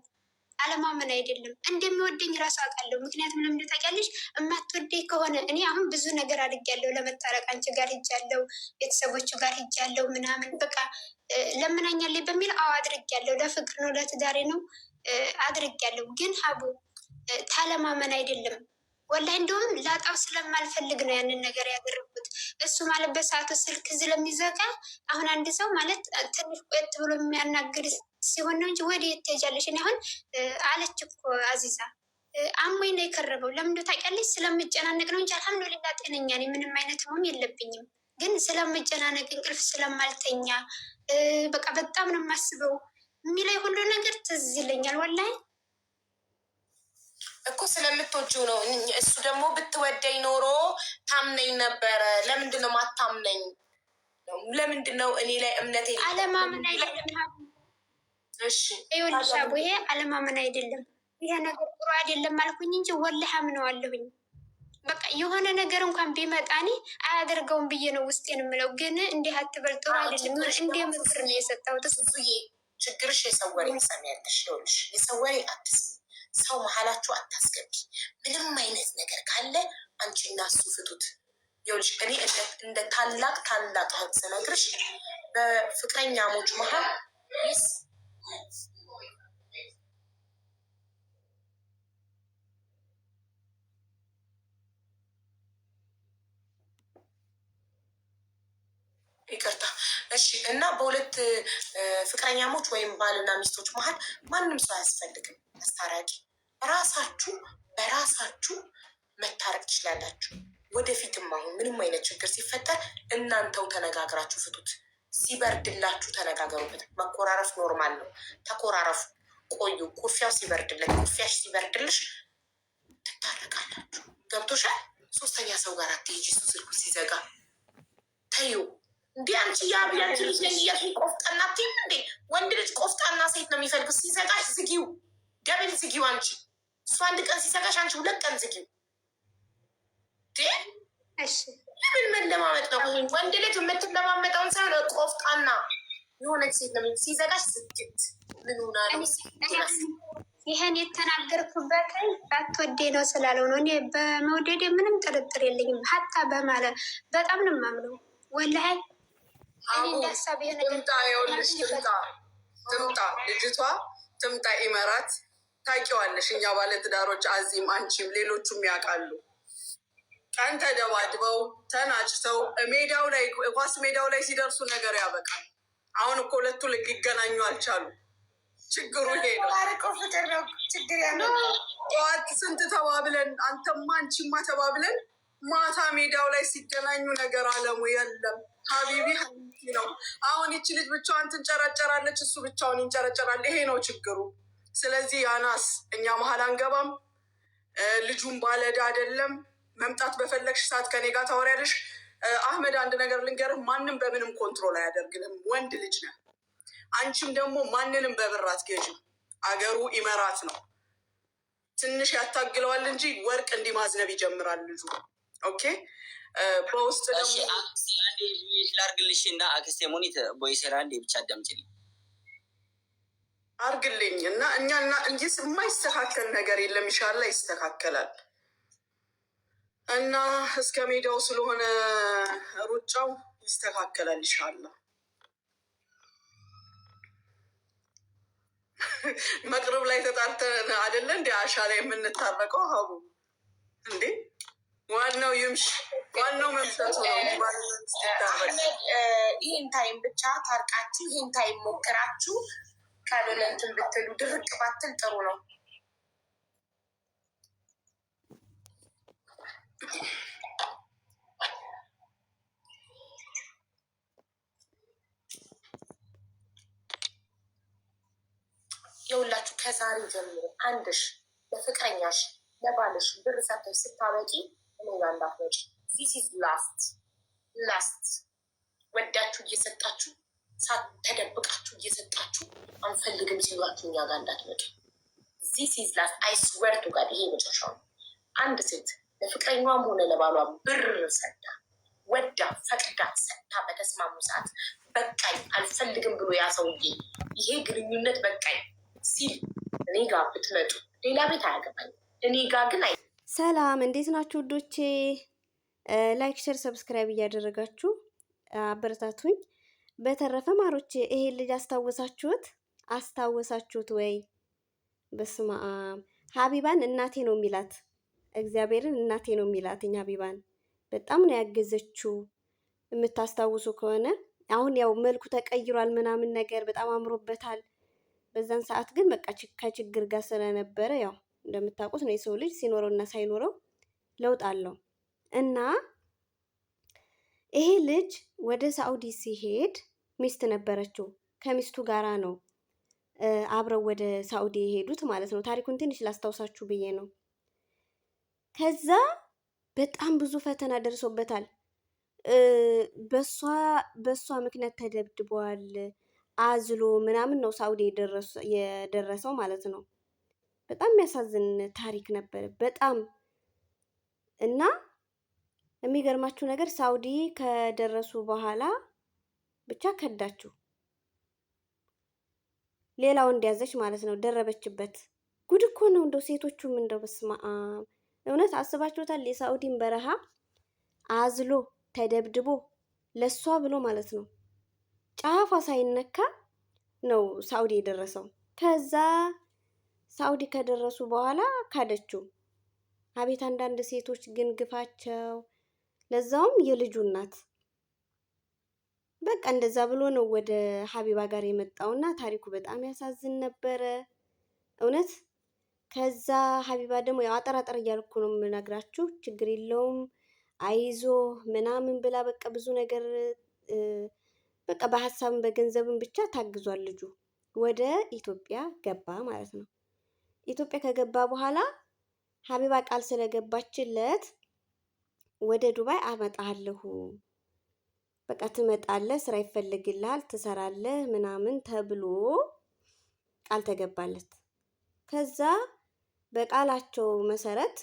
አለማመን አይደለም። እንደሚወደኝ ራሱ አውቃለሁ። ምክንያቱም ለምን ታውቂያለሽ? እማትወደኝ ከሆነ እኔ አሁን ብዙ ነገር አድርጊያለሁ ለመታረቅ። አንቺ ጋር ሂጃለሁ፣ ቤተሰቦቹ ጋር ሂጃለሁ ምናምን በቃ ለምናኛለኝ በሚል አዎ አድርጊያለሁ። ለፍቅር ነው ለትዳሬ ነው አድርጊያለሁ። ግን ሀቡ ታለማመን አይደለም። ወላሂ እንደውም ላጣው ስለማልፈልግ ነው ያንን ነገር ያደረጉት። እሱ ማለት በሰዓቱ ስልክ ስለሚዘጋ አሁን አንድ ሰው ማለት ትንሽ ቆየት ብሎ የሚያናግር ሲሆን ነው እንጂ ወደ የት ትሄጃለሽ? እኔ አሁን አለች እኮ አዚዛ አሞኝ ነው የከረበው። ለምንድ ታውቂያለሽ? ስለምጨናነቅ ነው እንጂ አልሐምዱሊላህ ጤነኛ ነኝ። ምንም አይነት ህመም የለብኝም። ግን ስለምጨናነቅ እንቅልፍ ስለማልተኛ በቃ በጣም ነው የማስበው የሚላይ ሁሉ ነገር ትዝ ይለኛል ወላሂ እኮ ስለምትወጂው ነው። እሱ ደግሞ ብትወደኝ ኖሮ ታምነኝ ነበረ። ለምንድን ነው ማታምነኝ? ለምንድን ነው እኔ ላይ እምነት አለማመን አይደለም። እሺ ይኸውልሽ አቡ ይሄ አለማመን አይደለም። ይሄ ነገር ጥሩ አይደለም አልኩኝ እንጂ ወላሂ አምነዋለሁኝ። በቃ የሆነ ነገር እንኳን ቢመጣ እኔ አያደርገውም ብዬ ነው ውስጤን የምለው። ግን እንዲህ አትበል ጥሩ አይደለም። እንደ ምክር ነው የሰጠሁት። ችግርሽ የሰው ወሬ ትሰሚያለሽ። ይኸውልሽ የሰው ወሬ አትስሚ። ሰው መሀላችሁ አታስገቢ። ምንም አይነት ነገር ካለ አንቺ እና እሱ ፍቱት። ይኸውልሽ እኔ እንደ ታላቅ እህት ስነግርሽ በፍቅረኛሞች መሀል ስ ይቅርታ እሺ። እና በሁለት ፍቅረኛሞች ወይም ባልና ሚስቶች መሀል ማንም ሰው አያስፈልግም አስታራቂ። በራሳችሁ መታረቅ ትችላላችሁ። ወደፊትም አሁን ምንም አይነት ችግር ሲፈጠር እናንተው ተነጋግራችሁ ፍቱት። ሲበርድላችሁ ተነጋገሩበት። መኮራረፍ ኖርማል ነው። ተኮራረፉ፣ ቆዩ። ኩርፊያው ኩርፊያሽ ሲበርድልሽ ትታረቃላችሁ። ገብቶሻል? ሶስተኛ ሰው ጋር አትሄጂ። እሱ ስልኩ ሲዘጋ ተዩ። እንዲህ አንቺ የአብያንቺ ልጅ ነኝ እያልኩኝ ቆፍጣና ቲም እንዴ! ወንድ ልጅ ቆፍጣና ሴት ነው የሚፈልግ። ሲዘጋሽ ዝጊው፣ ገብል ዝጊው። አንቺ እሱ አንድ ቀን ሲዘጋሽ አንቺ 2 ቀን ዝጊው። ምን መለማመጥ ነው? ወንድ ልጅ የምትለማመጠውን ሳይሆን ቆፍጣና የሆነች ሴት ነው ሲዘጋሽ ዝግት። ምን ሆና ነው? ይህን የተናገርኩበትን ባትወዴ ነው ስላለው ነው። እኔ በመውደዴ ምንም ጥርጥር የለኝም። ሀታ በማለት በጣም ነው የማምነው ወላሂ። ትምጣ ልጅቷ ትምጣ፣ ኢመራት ታውቂዋለሽ። እኛ ባለትዳሮች አዚም፣ አንቺም ሌሎቹም ያውቃሉ። ቀን ተደባድበው ተናጭተው ሜዳው ላይ ኳስ ሜዳው ላይ ሲደርሱ ነገር ያበቃል። አሁን እኮ ሁለቱ ሊገናኙ አልቻሉ። ችግሩ ይሄ ነው። ጠዋት ስንት ተባብለን አንተማ አንቺማ ተባብለን ማታ ሜዳው ላይ ሲገናኙ ነገር አለሙ የለም። ሀቢቢ ነው። አሁን ይቺ ልጅ ብቻዋን ትንጨረጨራለች፣ እሱ ብቻውን ይንጨረጨራል። ይሄ ነው ችግሩ። ስለዚህ ያናስ እኛ መሀል አንገባም። ልጁን ባለዕዳ አይደለም። መምጣት በፈለግሽ ሰዓት ከኔ ጋር ታወሪያለሽ። አህመድ አንድ ነገር ልንገርህ፣ ማንም በምንም ኮንትሮል አያደርግልም። ወንድ ልጅ ነህ። አንቺም ደግሞ ማንንም በብር አትገዥም። አገሩ ኢመራት ነው። ትንሽ ያታግለዋል እንጂ ወርቅ እንዲህ ማዝነብ ይጀምራል ልጁ። ኦኬ በውስጥ ደግሞ ላርግልሽ እና አክስቴ ሙኒት ቦይሴራ እንዴ ብቻ አዳምጪልኝ አርግልኝ እና እኛና እንጂ የማይስተካከል ነገር የለም። ይሻላ ይስተካከላል። እና እስከ ሜዳው ስለሆነ ሩጫው ይስተካከላል። ይሻላ መቅረብ ላይ ተጣልተን አይደለ እንዲ አሻ ላይ የምንታረቀው ሀቡ እንዴ? ዋናው ይምሽ ዋናው መምሰቱ ነው። ይህን ታይም ብቻ ታርቃችሁ ይህን ታይም ሞክራችሁ ካልሆነ እንትን ብትሉ ድርቅ ባትል ጥሩ ነው። የሁላችሁ ከዛሬ ጀምሮ አንድሽ ለፍቅረኛሽ ለባልሽ ብር ሰጥተሽ ስታበቂ እኔ ጋር እንዳትመጪ። ዚስ ኢዝ ላስት ወዳችሁ እየሰጣችሁ ተደብቃችሁ እየሰጣችሁ አንፈልግም ሲሏችሁ እኛ ጋር እንዳትመጡ። ዚስ ኢዝ ላስት አይ ስዌር ቱ ጋድ። ይሄ መጨረሻው ነው። አንድ ሴት ለፍቅረኛዋም ሆነ ለባሏ ብር ሰጥታ ወዳ ፈቅዳ ሰጥታ በተስማሙ ሰዓት በቃኝ አልፈልግም ብሎ ያ ሰውዬ ይሄ ግንኙነት በቃኝ ሲል እኔ ጋር ብትመጡ ሌላ ቤት አያገባኝም። እኔ ጋር ግን ሰላም፣ እንዴት ናችሁ ውዶቼ? ላይክ፣ ሸር፣ ሰብስክራይብ እያደረጋችሁ አበረታቱኝ። በተረፈ ማሮቼ ይሄን ልጅ አስታወሳችሁት ወይ? በስመ አብ ሀቢባን እናቴ ነው የሚላት፣ እግዚአብሔርን እናቴ ነው የሚላት። ሀቢባን በጣም ነው ያገዘችው። የምታስታውሱ ከሆነ አሁን ያው መልኩ ተቀይሯል ምናምን ነገር በጣም አምሮበታል። በዛን ሰዓት ግን በቃ ከችግር ጋር ስለነበረ ያው እንደምታውቁት ነው የሰው ልጅ ሲኖረው እና ሳይኖረው ለውጥ አለው። እና ይሄ ልጅ ወደ ሳኡዲ ሲሄድ ሚስት ነበረችው። ከሚስቱ ጋራ ነው አብረው ወደ ሳኡዲ የሄዱት ማለት ነው። ታሪኩን ትንሽ ላስታውሳችሁ ብዬ ነው። ከዛ በጣም ብዙ ፈተና ደርሶበታል። በሷ ምክንያት ተደብድበዋል። አዝሎ ምናምን ነው ሳኡዲ የደረሰው ማለት ነው። በጣም የሚያሳዝን ታሪክ ነበር በጣም። እና የሚገርማችሁ ነገር ሳኡዲ ከደረሱ በኋላ ብቻ ከዳችሁ፣ ሌላው እንዲያዘች ማለት ነው፣ ደረበችበት። ጉድ እኮ ነው እንደው ሴቶቹም እንደው በስመ አብ እውነት አስባችሁታል? የሳኡዲን በረሃ አዝሎ ተደብድቦ ለሷ ብሎ ማለት ነው ጫፏ ሳይነካ ነው ሳኡዲ የደረሰው። ከዛ ሳኡዲ ከደረሱ በኋላ ካደችው። አቤት አንዳንድ ሴቶች ግን ግፋቸው፣ ለዛውም የልጁ እናት። በቃ እንደዛ ብሎ ነው ወደ ሀቢባ ጋር የመጣውና ታሪኩ በጣም ያሳዝን ነበረ እውነት። ከዛ ሀቢባ ደግሞ ያው አጠራጠር እያልኩ ነው የምነግራችሁ፣ ችግር የለውም አይዞ ምናምን ብላ በቃ ብዙ ነገር በቃ በሀሳብም በገንዘብም ብቻ ታግዟል። ልጁ ወደ ኢትዮጵያ ገባ ማለት ነው። ኢትዮጵያ ከገባ በኋላ ሀቢባ ቃል ስለገባችለት ወደ ዱባይ አመጣለሁ፣ በቃ ትመጣለህ፣ ስራ ይፈልግልሃል፣ ትሰራለህ ምናምን ተብሎ ቃል ተገባለት። ከዛ በቃላቸው መሰረት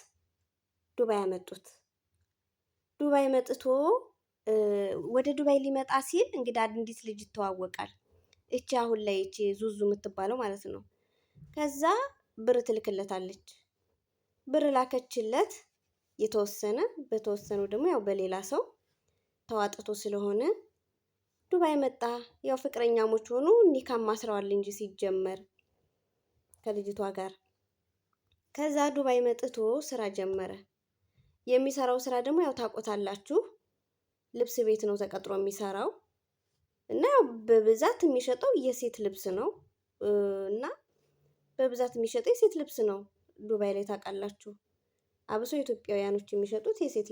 ዱባይ አመጡት። ዱባይ መጥቶ ወደ ዱባይ ሊመጣ ሲል እንግዲህ አንዲት ልጅ ይተዋወቃል። እቺ አሁን ላይ እቺ ዙዙ የምትባለው ማለት ነው። ከዛ ብር ትልክለታለች። ብር ላከችለት የተወሰነ፣ በተወሰነው ደግሞ ያው በሌላ ሰው ተዋጥቶ ስለሆነ ዱባይ መጣ። ያው ፍቅረኛሞች ሆኑ፣ ኒካም ማስረዋል እንጂ ሲጀመር ከልጅቷ ጋር። ከዛ ዱባይ መጥቶ ስራ ጀመረ። የሚሰራው ስራ ደግሞ ያው ታውቆታላችሁ፣ ልብስ ቤት ነው ተቀጥሮ የሚሰራው እና ያው በብዛት የሚሸጠው የሴት ልብስ ነው እና በብዛት የሚሸጠው የሴት ልብስ ነው ዱባይ ላይ ታውቃላችሁ። አብሶ ኢትዮጵያውያኖች የሚሸጡት የሴት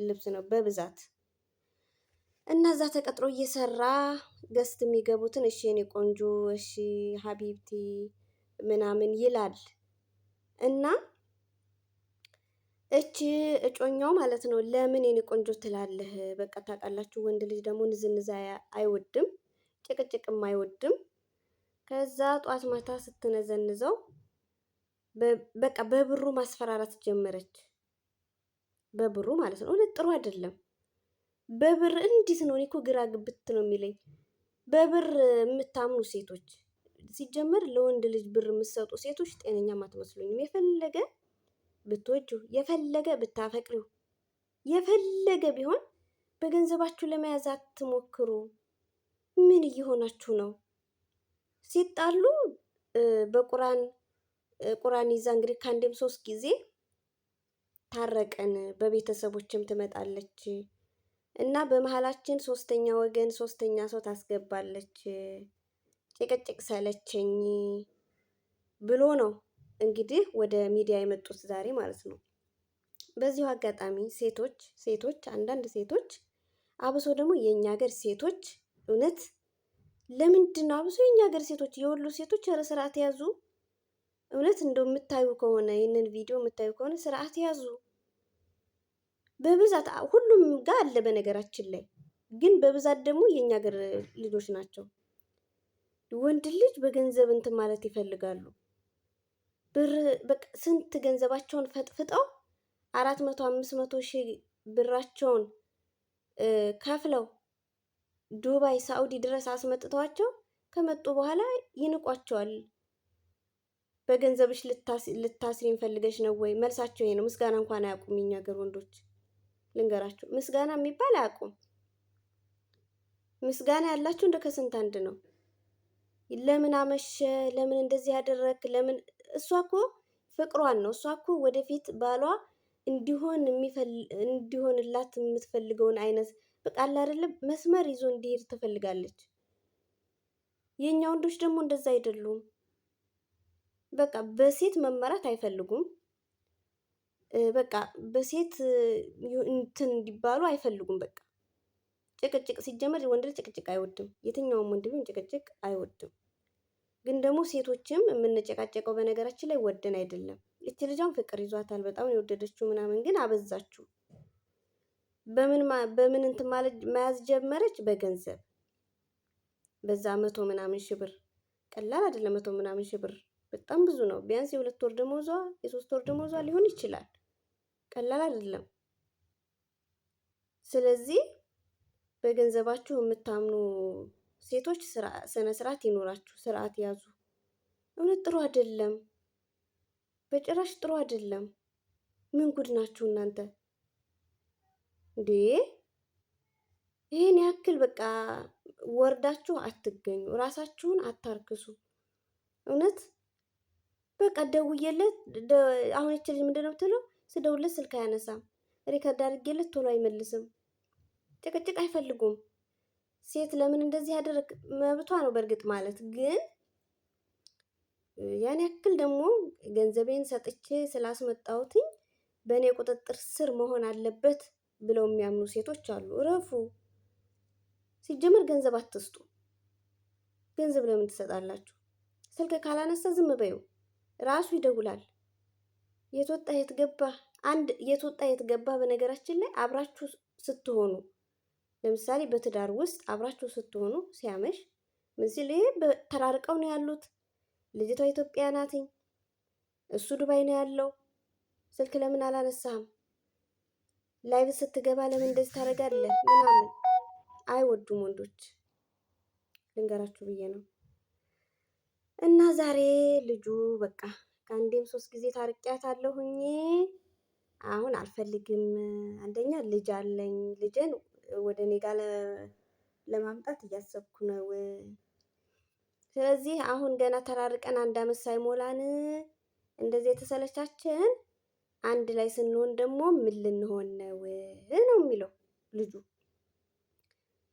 ልብስ ነው በብዛት። እና እዛ ተቀጥሮ እየሰራ ገስት የሚገቡትን እሺ የኔ ቆንጆ፣ እሺ ሀቢብቲ ምናምን ይላል። እና እቺ እጮኛው ማለት ነው ለምን የኔ ቆንጆ ትላለህ? በቃ ታውቃላችሁ ወንድ ልጅ ደግሞ ንዝንዛ አይወድም፣ ጭቅጭቅም አይወድም። ከዛ ጧት ማታ ስትነዘንዘው በቃ በብሩ ማስፈራራት ጀመረች። በብሩ ማለት ነው። እውነት ጥሩ አይደለም። በብር እንዴት ነው? እኔ እኮ ግራ ግብት ነው የሚለኝ። በብር የምታምኑ ሴቶች፣ ሲጀመር ለወንድ ልጅ ብር የምትሰጡ ሴቶች ጤነኛም አትመስሉኝም። የፈለገ ብትወጁ፣ የፈለገ ብታፈቅሪው፣ የፈለገ ቢሆን በገንዘባችሁ ለመያዝ አትሞክሩ። ምን እየሆናችሁ ነው? ሲጣሉ ቁራን ይዛ እንግዲህ ከአንዴም 3 ጊዜ ታረቀን፣ በቤተሰቦችም ትመጣለች እና በመሀላችን 3ኛ ወገን 3ኛ ሰው ታስገባለች። ጭቅጭቅ ሰለቸኝ ብሎ ነው እንግዲህ ወደ ሚዲያ የመጡት ዛሬ ማለት ነው። በዚሁ አጋጣሚ ሴቶች አንዳንድ ሴቶች አብሶ ደግሞ የኛ ሀገር ሴቶች እውነት ለምንድን ነው አብሶ የኛ ሀገር ሴቶች የወሎ ሴቶች ኧረ ስርዓት ያዙ። እውነት እንደው የምታዩ ከሆነ ይህንን ቪዲዮ የምታዩ ከሆነ ስርዓት ያዙ። በብዛት ሁሉም ጋር አለ በነገራችን ላይ ግን በብዛት ደግሞ የኛ ሀገር ልጆች ናቸው። ወንድ ልጅ በገንዘብ እንትን ማለት ይፈልጋሉ። ብር በቃ ስንት ገንዘባቸውን ፈጥፍጠው 400-500 ሺህ ብራቸውን ከፍለው ዱባይ ሳኡዲ ድረስ አስመጥተዋቸው ከመጡ በኋላ ይንቋቸዋል። በገንዘብሽ ልታስሪኝ ፈልገሽ ነው ወይ? መልሳቸው ይሄ ነው። ምስጋና እንኳን አያውቁም የኛ ሀገር ወንዶች። ልንገራቸው፣ ምስጋና የሚባል አያውቁም። ምስጋና ያላቸው እንደ ከስንት አንድ ነው። ለምን አመሸ፣ ለምን እንደዚህ ያደረክ፣ ለምን እሷ እኮ ፍቅሯን ነው። እሷ እኮ ወደፊት ባሏ እንዲሆንላት የምትፈልገውን አይነት በቃ አለ አይደለም መስመር ይዞ እንዲሄድ ትፈልጋለች። የኛ ወንዶች ደግሞ እንደዛ አይደሉም። በቃ በሴት መመራት አይፈልጉም። በቃ በሴት እንትን እንዲባሉ አይፈልጉም። በቃ ጭቅጭቅ ሲጀመር ወንድ ልጅ ጭቅጭቅ አይወድም። የትኛውም ወንድ ቢሆን ጭቅጭቅ አይወድም። ግን ደግሞ ሴቶችም የምንጨቃጨቀው በነገራችን ላይ ወደን አይደለም። እቺ ልጇን ፍቅር ይዟታል፣ በጣም የወደደችው ምናምን፣ ግን አበዛችሁ። በምን እንትን ማለት መያዝ ጀመረች? በገንዘብ በዛ 100 ምናምን ሺህ ብር ቀላል አይደለም። 100 ምናምን ሺህ ብር በጣም ብዙ ነው። ቢያንስ የ2 ወር ደሞዟ የ3 ወር ደሞዟ ሊሆን ይችላል። ቀላል አይደለም። ስለዚህ በገንዘባችሁ የምታምኑ ሴቶች ስነ ስርዓት ይኖራችሁ፣ ስርዓት ያዙ። እውነት ጥሩ አይደለም፣ በጭራሽ ጥሩ አይደለም። ምን ጉድ ናችሁ እናንተ እንዴ! ይሄን ያክል በቃ ወርዳችሁ አትገኙ፣ ራሳችሁን አታርክሱ። እውነት በቃ ደውዬለት አሁን እቺ ልጅ ምንድነው የምትለው? ስደውልለት ስልክ አያነሳም፣ ሪከርድ አድርጌለት ቶሎ አይመልስም። ጭቅጭቅ አይፈልጉም። ሴት ለምን እንደዚህ ያደረግ መብቷ ነው በእርግጥ ማለት ግን ያን ያክል ደግሞ ገንዘቤን ሰጥቼ ስላስመጣሁትኝ በእኔ ቁጥጥር ስር መሆን አለበት ብለው የሚያምኑ ሴቶች አሉ። እረፉ። ሲጀመር ገንዘብ አትስጡ። ገንዘብ ለምን ትሰጣላችሁ? ስልክ ካላነሳ ዝም በዩ፣ ራሱ ይደውላል። የትወጣ የትገባ የትወጣ የትገባ። በነገራችን ላይ አብራችሁ ስትሆኑ ለምሳሌ በትዳር ውስጥ አብራችሁ ስትሆኑ ሲያመሽ ምን ሲል ተራርቀው ነው ያሉት። ልጅቷ ኢትዮጵያ ናትኝ፣ እሱ ዱባይ ነው ያለው። ስልክ ለምን አላነሳህም? ላይቭ ስትገባ ለምን እንደዚህ ታደርጋለህ? ምናምን አይወዱም ወንዶች። ልንገራችሁ ብዬ ነው። እና ዛሬ ልጁ በቃ ከአንዴም 3 ጊዜ ታርቂያታለሁኝ። አሁን አልፈልግም። አንደኛ ልጅ አለኝ፣ ልጅን ወደ እኔ ጋር ለማምጣት እያሰብኩ ነው። ስለዚህ አሁን ገና ተራርቀን 1 ዓመት ሳይሞላን እንደዚህ የተሰለቻችን አንድ ላይ ስንሆን ደግሞ ምን ልንሆን ነው ነው የሚለው ልጁ።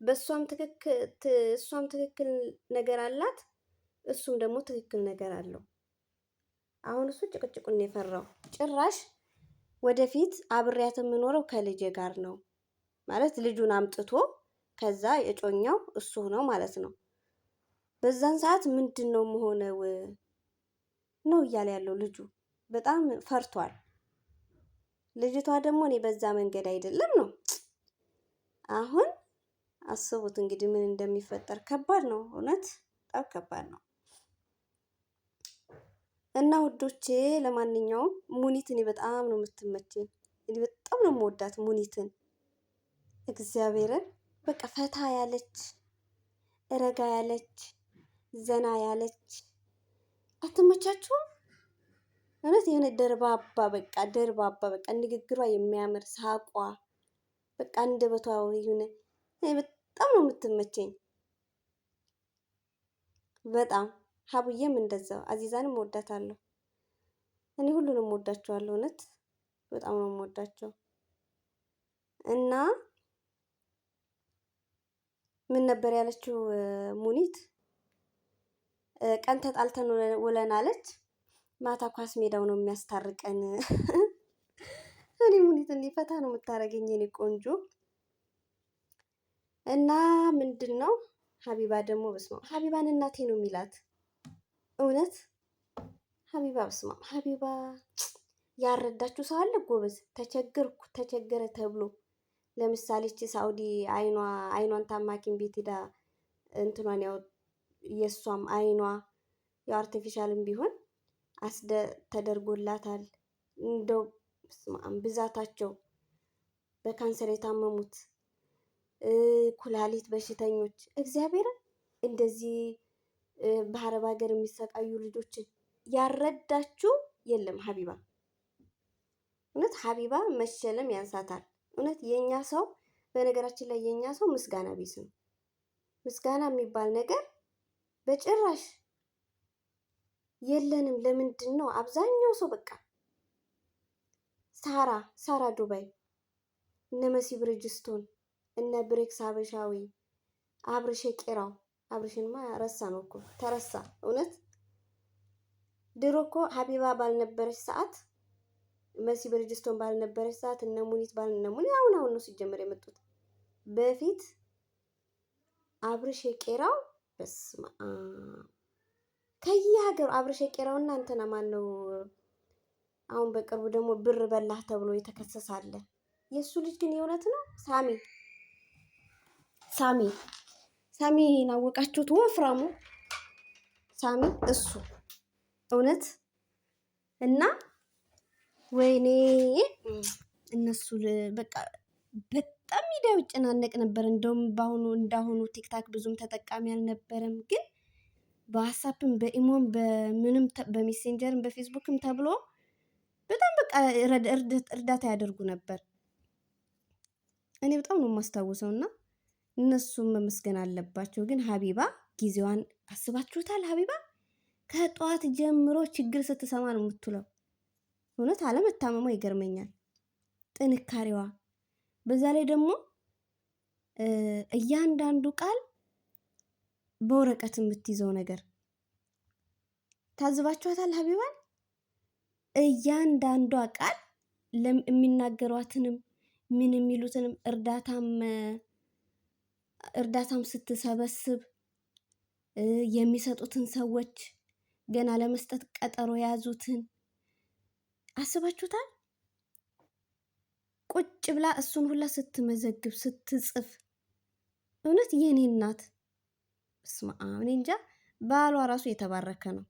እሷም ትክክል ነገር አላት፣ እሱም ደግሞ ትክክል ነገር አለው። አሁን እሱ ጭቅጭቁን የፈራው ጭራሽ ወደፊት አብሬያት የምኖረው ከልጄ ጋር ነው ማለት ልጁን አምጥቶ ከዛ የጮኛው እሱ ነው ማለት ነው። በዛን ሰዓት ምንድን ነው መሆነው ነው እያለ ያለው ልጁ። በጣም ፈርቷል። ልጅቷ ደግሞ እኔ በዛ መንገድ አይደለም ነው። አሁን አስቡት እንግዲህ ምን እንደሚፈጠር። ከባድ ነው እውነት፣ በጣም ከባድ ነው። እና ውዶቼ ለማንኛውም ሙኒት እኔ በጣም ነው የምትመቸኝ። እኔ በጣም ነው የምወዳት ሙኒትን። እግዚአብሔርን በቃ ፈታ ያለች ረጋ ያለች ዘና ያለች አትመቻችሁም? እውነት የሆነ ደርባባ በቃ ንግግሯ የሚያምር ሳቋ በቃ አንደበቷ የሆነ በጣም ነው የምትመቸኝ። በጣም ሀቡዬም እንደዛው፣ አዚዛንም ወዳታለሁ። እኔ ሁሉንም ወዳቸዋለሁ። እውነት በጣም ነው የምወዳቸው። እና ምን ነበር ያለችው ሙኒት? ቀን ተጣልተን ውለን አለች፣ ማታ ኳስ ሜዳው ነው የሚያስታርቀን። እኔ ሙኒት እንዲህ ፈታ ነው የምታረገኝ የኔ ቆንጆ። እና ምንድን ነው ሀቢባ ደግሞ በስመ አብ ሀቢባን እናቴ ነው የሚላት። እውነት ሀቢባ በስማ ሀቢባ ያረዳችሁ ሰው አለ ጎበዝ። ተቸገርኩ ተቸገረ ተብሎ ለምሳሌ እቺ ሳኡዲ አይኗን ታማኪን ቤት ሄዳ እንትኗን ያው የእሷም አይኗ የአርቲፊሻልም ቢሆን ተደርጎላታል። እንደው በስማም ብዛታቸው በካንሰር የታመሙት ኩላሊት በሽተኞች እግዚአብሔርን እንደዚህ በአረብ ሀገር የሚሰቃዩ ልጆችን ያረዳችሁ የለም። ሀቢባ እውነት ሀቢባ መሸለም ያንሳታል። እውነት የኛ ሰው በነገራችን ላይ የኛ ሰው ምስጋና ቢስ ነው። ምስጋና የሚባል ነገር በጭራሽ የለንም። ለምንድን ነው አብዛኛው ሰው በቃ ሳራ ዱባይ፣ እነ መሲ ብርጅስቶን፣ እነ ብሬክስ ሀበሻዊ፣ አብርሽ ቄራው አብርሽንማ ረሳ ነው እኮ ተረሳ። እውነት ድሮ እኮ ሀቢባ ባልነበረች ሰዓት መሲ ብርጅስቶን ባልነበረች ሰዓት እነ ሙኒት አሁን ነው ሲጀመር የመጡት። በፊት አብርሽ ቄራው በስማ ከየሀገሩ አብርሽ ቄራውና እንትና ማን ነው አሁን በቅርቡ ደግሞ ብር በላህ ተብሎ የተከሰሰ አለ። የእሱ ልጅ ግን የእውነት ነው ሳሚ ናወቃችሁት? ወፍራሙ ሳሚ እሱ እውነት እና ወይኔ እነሱ በቃ በጣም ሚዲያው ይጨናነቅ ነበር። እንደውም እንዳሁኑ ቲክታክ ብዙም ተጠቃሚ አልነበረም። ግን በዋትስአፕም በኢሞም በምንም በሜሴንጀርም በፌስቡክም ተብሎ በጣም በቃ እርዳታ ያደርጉ ነበር። እኔ በጣም ነው የማስታውሰው እና እነሱም መመስገን አለባቸው። ግን ሀቢባ ጊዜዋን አስባችሁታል? ሀቢባ ከጠዋት ጀምሮ ችግር ስትሰማ ነው የምትውለው። እውነት አለመታመሟ ይገርመኛል፣ ጥንካሬዋ። በዛ ላይ ደግሞ እያንዳንዱ ቃል በወረቀት የምትይዘው ነገር ታዝባችኋታል? ሀቢባን እያንዳንዷ ቃል የሚናገሯትንም ምን የሚሉትንም እርዳታም ስትሰበስብ የሚሰጡትን ሰዎች ገና ለመስጠት ቀጠሮ የያዙትን አስባችሁታል? ቁጭ ብላ እሱን ሁላ ስትመዘግብ ስትጽፍ፣ እውነት የኔ እናት እስማ እኔ እንጃ። ባሏ ራሱ የተባረከ ነው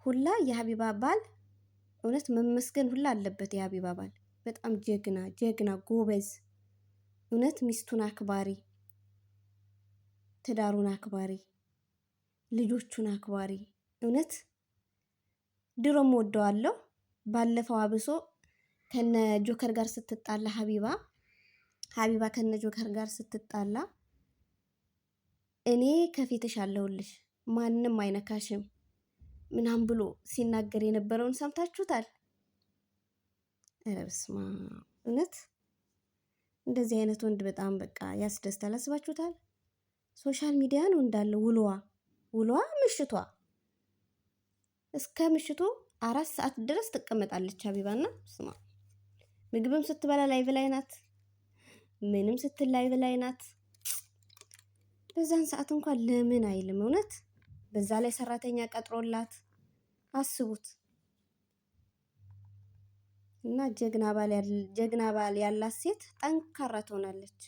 ሁላ። የሀቢባ ባል እውነት መመስገን ሁላ አለበት። የሀቢባ ባል በጣም ጀግና ጎበዝ፣ እውነት ሚስቱን አክባሪ፣ ትዳሩን አክባሪ፣ ልጆቹን አክባሪ። እውነት ድሮም ወደዋለሁ። ባለፈው አብሶ ከነ ጆከር ጋር ስትጣላ ሀቢባ ከነ ጆከር ጋር ስትጣላ እኔ ከፊትሽ አለሁልሽ ማንም አይነካሽም ምናምን ብሎ ሲናገር የነበረውን ሰምታችሁታል? ኧረ በስመ አብ! እውነት እንደዚህ አይነት ወንድ በጣም በቃ ያስደስታል። አስባችሁታል? ሶሻል ሚዲያ ነው እንዳለ ውሏ ምሽቷ እስከ ምሽቱ 4 ሰዓት ድረስ ትቀመጣለች ሀቢባና ስማ፣ ምግብም ስትበላ ላይቭ ላይ ናት፣ ምንም ስትል ላይቭ ላይ ናት። በዛን ሰዓት እንኳን ለምን አይልም? እውነት በዛ ላይ ሰራተኛ ቀጥሮላት አስቡት። እና ጀግና ባል ያላት ሴት ጠንካራ ትሆናለች።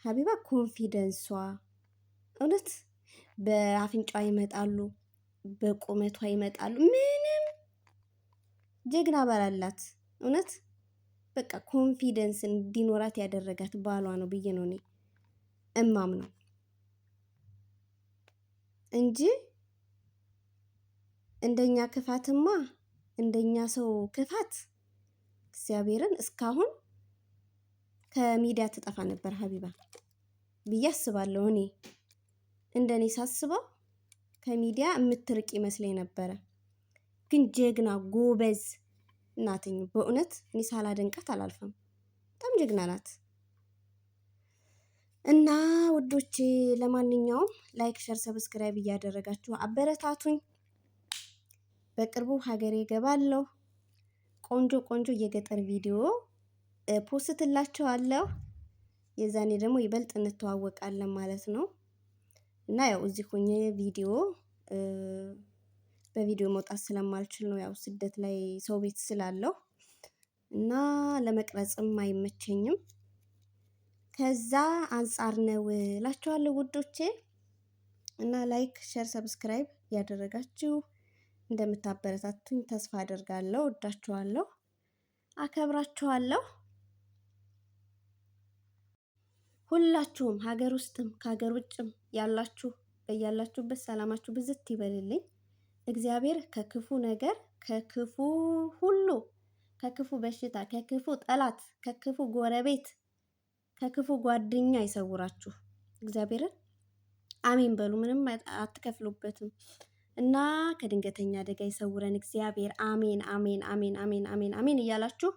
ሀቢባ ኮንፊደንሷ እውነት በአፍንጫዋ ይመጣሉ፣ በቁመቷ ይመጣሉ። ምንም ጀግና ባል አላት። እውነት በቃ ኮንፊደንስ እንዲኖራት ያደረጋት ባሏ ነው ብዬ ነው እኔ እማምነው እንጂ እንደኛ ክፋትማ እንደኛ ሰው ክፋት እግዚአብሔርን እስካሁን ከሚዲያ ትጠፋ ነበር ሀቢባ ብዬ አስባለሁ። እኔ እንደኔ ሳስበው ከሚዲያ የምትርቅ ይመስለኝ ነበረ። ግን ጀግና ጎበዝ እናትኝ በእውነት እኔ ሳላደንቃት አላልፈም። በጣም ጀግና ናት። እና ውዶቼ ለማንኛውም ላይክ፣ ሸር፣ ሰብስክራይብ እያደረጋችሁ አበረታቱኝ። በቅርቡ ሀገሬ እገባለሁ። ቆንጆ የገጠር ቪዲዮ ፖስትላችኋለሁ። የዛኔ ደግሞ ይበልጥ እንተዋወቃለን ማለት ነው። እና ያው እዚህ ሆኜ ቪዲዮ በቪዲዮ መውጣት ስለማልችል ነው። ያው ስደት ላይ ሰው ቤት ስላለው እና ለመቅረጽም አይመቸኝም። ከዛ አንጻር ነው እላችኋለሁ ውዶቼ። እና ላይክ፣ ሼር፣ ሰብስክራይብ ያደረጋችሁ እንደምታበረታቱኝ ተስፋ አደርጋለሁ። ወዳችኋለሁ፣ አከብራችኋለሁ። ሁላችሁም ሀገር ውስጥም ከሀገር ውጭም ያላችሁ በያላችሁበት ሰላማችሁ ብዝት ይበልልኝ። እግዚአብሔር ከክፉ ነገር፣ ከክፉ ሁሉ፣ ከክፉ በሽታ፣ ከክፉ ጠላት፣ ከክፉ ጎረቤት፣ ከክፉ ጓደኛ ይሰውራችሁ። እግዚአብሔርን አሜን በሉ። ምንም አትከፍሉበትም እና ከድንገተኛ አደጋ ይሰውረን እግዚአብሔር። አሜን አሜን አሜን አሜን አሜን አሜን እያላችሁ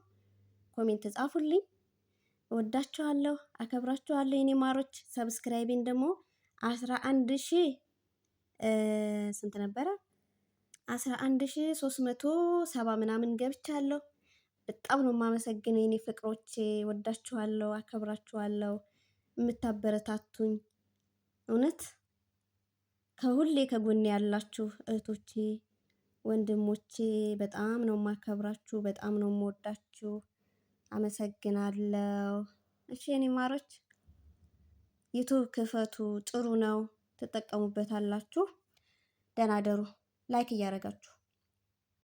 ኮሜንት ጻፉልኝ። እወዳችኋለሁ፣ አከብራችኋለሁ የኔ ማሮች። ሰብስክራይቤን ደግሞ 11,000 ስንት ነበረ? 11,370 ምናምን ገብቻለሁ። በጣም ነው የማመሰግነው የኔ ፍቅሮቼ። ወዳችኋለሁ፣ አከብራችኋለሁ። የምታበረታቱኝ እውነት ከሁሌ ከጎኔ ያላችሁ እህቶቼ፣ ወንድሞቼ በጣም ነው የማከብራችሁ፣ በጣም ነው የምወዳችሁ። አመሰግናለሁ። እሺ የኔ ማሮች ዩቱብ ክፈቱ፣ ጥሩ ነው፣ ትጠቀሙበታላችሁ። ደህና ደሩ። ላይክ እያደረጋችሁ